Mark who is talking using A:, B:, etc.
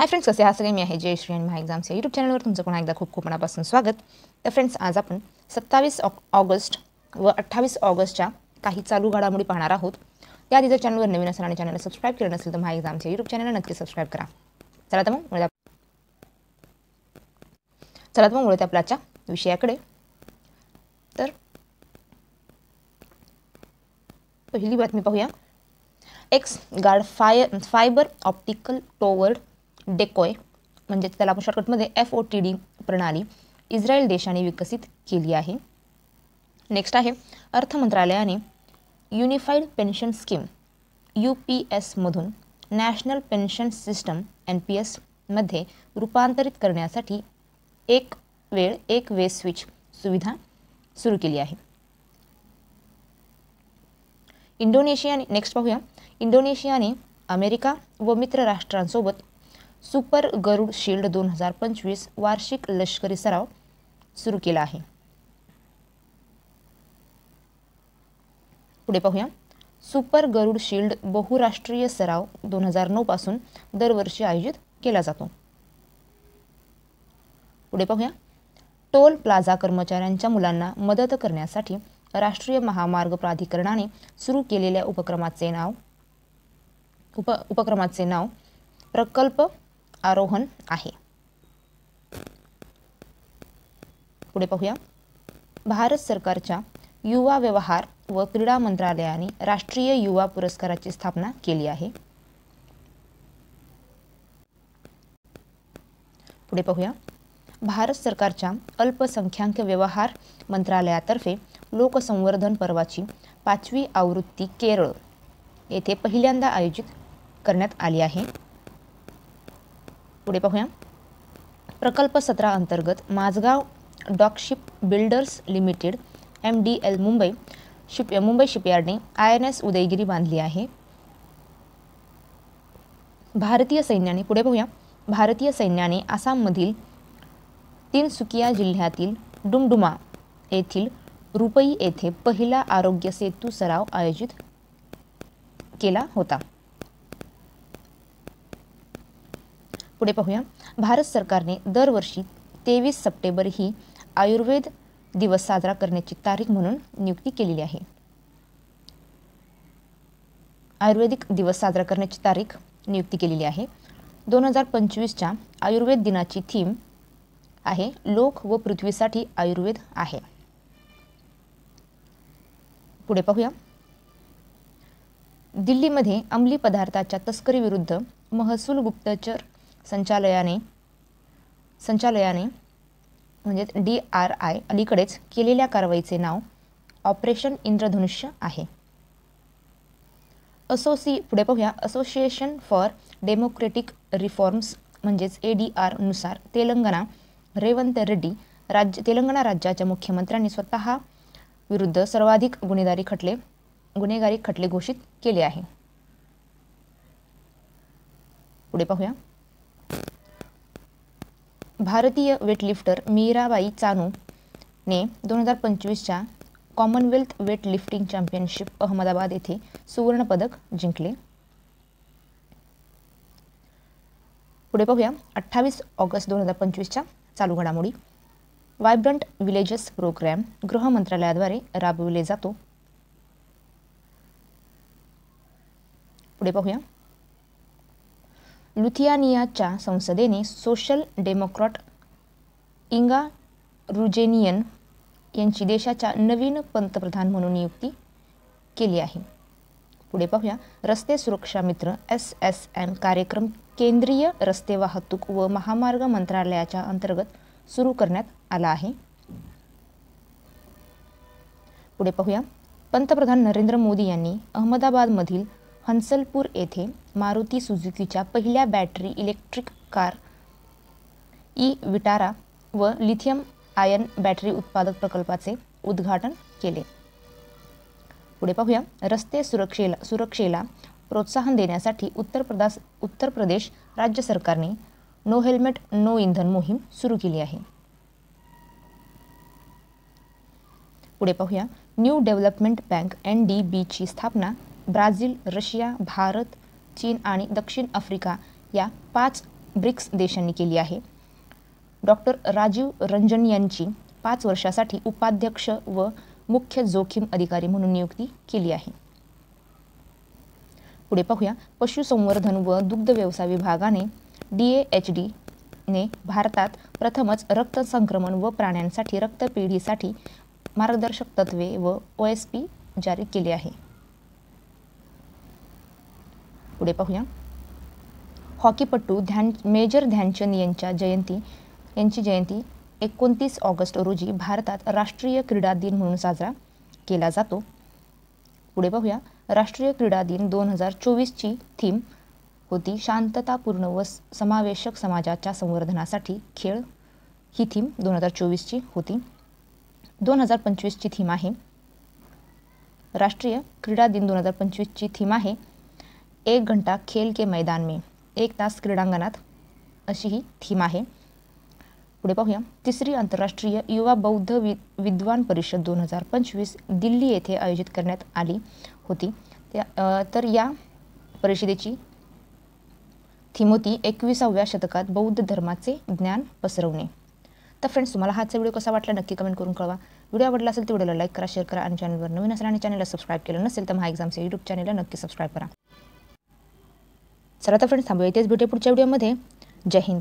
A: Hi friends, कसे आहात सगळे? मी आहे जयश्री आणि महा एक्झाम्स या यूट्यूब चॅनलवर तुमचं पुन्हा एकदा खूप खूप मनापासून स्वागत. तर फ्रेंड्स, आज आपण 27 ऑगस्ट व 28 ऑगस्टच्या काही चालू घडामोडी पाहणार आहोत. त्याआधी जर चॅनलवर नवीन असाल आणि चॅनलला सबस्क्राईब केलं नसेल तर महा एक्झाम्स या यूट्यूब चॅनलला नक्की सबस्क्राईब करा. चला तर मग वळूया आपल्या विषयाकडे. तर पहिली बातमी पाहूया. X guard fibre optical tower decoy म्हणजे त्याला आपण शॉर्टकटमध्ये FOTD प्रणाली इस्रायल देशाने विकसित केली आहे. नेक्स्ट आहे, अर्थ मंत्रालयाने युनिफाईड पेन्शन स्कीम UPS मधून नॅशनल पेन्शन सिस्टम NPS मध्ये रूपांतरित करण्यासाठी एक वे स्विच सुविधा सुरू केली आहे. नेक्स्ट पाहूया. इंडोनेशियाने अमेरिका व मित्र राष्ट्रांसोबत सुपर गरुड शील्ड 2025 वार्षिक लष्करी सराव सुरू केला आहे. पुढे पाहूया. सुपर गरुड शील्ड बहुराष्ट्रीय सराव 2009 पासून दरवर्षी आयोजित केला जातो. पुढे पाहूया. टोल प्लाझा कर्मचाऱ्यांच्या मुलांना मदत करण्यासाठी राष्ट्रीय महामार्ग प्राधिकरणाने सुरू केलेल्या उपक्रमाचे नाव प्रकल्प आरोहण आहे. पुढे पाहूया. भारत सरकारच्या युवा व्यवहार व क्रीडा मंत्रालयाने राष्ट्रीय युवा पुरस्काराची स्थापना केली आहे. पुढे पाहूया. भारत सरकारच्या अल्पसंख्याक व्यवहार मंत्रालयातर्फे लोकसंवर्धन पर्वाची 5वी आवृत्ती केरळ येथे पहिल्यांदा आयोजित करण्यात आली आहे. पुढे पाहूया. प्रकल्प 17 अंतर्गत Mazagon dock ship builders limited MDL Mumbai शिपयार्डने INS उदयगिरी बांधली आहे. भारतीय सैन्याने आसाममधील तिनसुकिया जिल्ह्यातील डुमडुमा येथील रुपई येथे पहिला आरोग्य सेतू सराव आयोजित केला होता. पुढे पाहूया. भारत सरकारने दरवर्षी 23 सप्टेंबर ही आयुर्वेद दिवस साजरा करण्याची तारीख म्हणून नियुक्ती केलेली आहे. आयुर्वेदिक दिवस साजरा करण्याची तारीख नियुक्ती केलेली आहे. 2025च्या आयुर्वेद दिनाची थीम आहे लोक व पृथ्वीसाठी आयुर्वेद आहे. पुढे पाहूया. दिल्लीमध्ये अंमली पदार्थाच्या तस्करीविरुद्ध महसूल गुप्तचर संचालयाने म्हणजे DRI अलीकडेच केलेल्या कारवाईचे नाव ऑपरेशन इंद्रधनुष्य आहे. पुढे पाहूया. असोसिएशन फॉर डेमोक्रेटिक रिफॉर्म्स म्हणजेच ADR नुसार तेलंगणा राज्याच्या मुख्यमंत्र्यांनी स्वतः विरुद्ध सर्वाधिक गुन्हेगारी खटले घोषित केले आहे. पुढे पाहूया. भारतीय वेटलिफ्टर मीराबाई चानू ने 2025च्या Commonwealth weight lifting championship Ahmedabad येथे सुवर्ण पदक जिंकले. पुढे पाहूया. 28 ऑगस्ट 2025च्या चालू घडामोडी. वायब्रंट विलेजेस प्रोग्रॅम गृह मंत्रालयाद्वारे राबविले जातो. पुढे पाहूया. लुथियानियाच्या संसदेने सोशल डेमोक्रॅट इंगा रुजेनियन यांची देशाच्या नवीन पंतप्रधान म्हणून नियुक्ती केली आहे. पुढे पाहूया. रस्ते सुरक्षा मित्र SSM कार्यक्रम केंद्रीय रस्ते वाहतूक व महामार्ग मंत्रालयाच्या अंतर्गत सुरू करण्यात आला आहे. पुढे पाहूया. पंतप्रधान नरेंद्र मोदी यांनी अहमदाबादमधील हंसलपूर येथे मारुती सुझुकीच्या पहिल्या बॅटरी इलेक्ट्रिक कार विटारा व लिथियम आयन बॅटरी उत्पादक प्रकल्पाचे उद्घाटन केले. पुढे पाहूया. रस्ते सुरक्षेला प्रोत्साहन देण्यासाठी उत्तर प्रदेश राज्य सरकारने नो हेल्मेट नो इंधन मोहीम सुरू केली आहे. पुढे पाहूया. न्यू डेव्हलपमेंट बँक NDB ची स्थापना ब्राझील, रशिया, भारत, चीन आणि दक्षिण आफ्रिका या 5 ब्रिक्स देशांनी केली आहे. डॉक्टर राजीव रंजन यांची 5 वर्षासाठी उपाध्यक्ष व मुख्य जोखीम अधिकारी म्हणून नियुक्ती केली आहे. पुढे पाहूया, पशुसंवर्धन व दुग्ध व्यवसाय विभागाने DAHD ने भारतात प्रथमच रक्त संक्रमण व प्राण्यांसाठी रक्तपेढीसाठी मार्गदर्शक तत्त्वे व OSP जारी केले आहे. पुढे पाहूया, हॉकीपटू मेजर ध्यानचंद यांची जयंती 29 ऑगस्ट रोजी भारतात राष्ट्रीय क्रीडा दिन म्हणून साजरा केला जातो. पुढे पाहूया, राष्ट्रीय क्रीडा दिन 2024ची थीम होती शांततापूर्ण व समावेशक समाजाच्या संवर्धनासाठी खेळ. ही थीम 2024ची होती. 2025ची थीम आहे, राष्ट्रीय क्रीडा दिन 2025ची थीम आहे 1 घंटा खेल के मैदान में, 1 तास क्रीडांगणात, अशी ही थीम आहे. पुढे पाहूया, तिसरी आंतरराष्ट्रीय युवा बौद्ध विद्वान परिषद 2025 दिल्ली येथे आयोजित करण्यात आली होती. तर या परिषदेची थीम होती 21व्या शतकात बौद्ध धर्माचे ज्ञान पसरवणे. तर फ्रेंड्स, तुम्हाला हाचा व्हिडिओ कसा वाटला नक्की कमेंट करून कळवा. व्हिडिओ आवडला असेल तर व्हिडिओला लाईक करा, शेअर करा आणि चॅनलवर नवीन असेल आणि चॅनलला सबस्क्राईब केलं नसेल तर महाएक्झामचे यूट्यूब चॅनलला नक्की सबस्क्राईब करा. चला तर फ्रेंड्स, थांबूया इथेच, भेटूया पुढच्या व्हिडिओमध्ये. जय हिंद.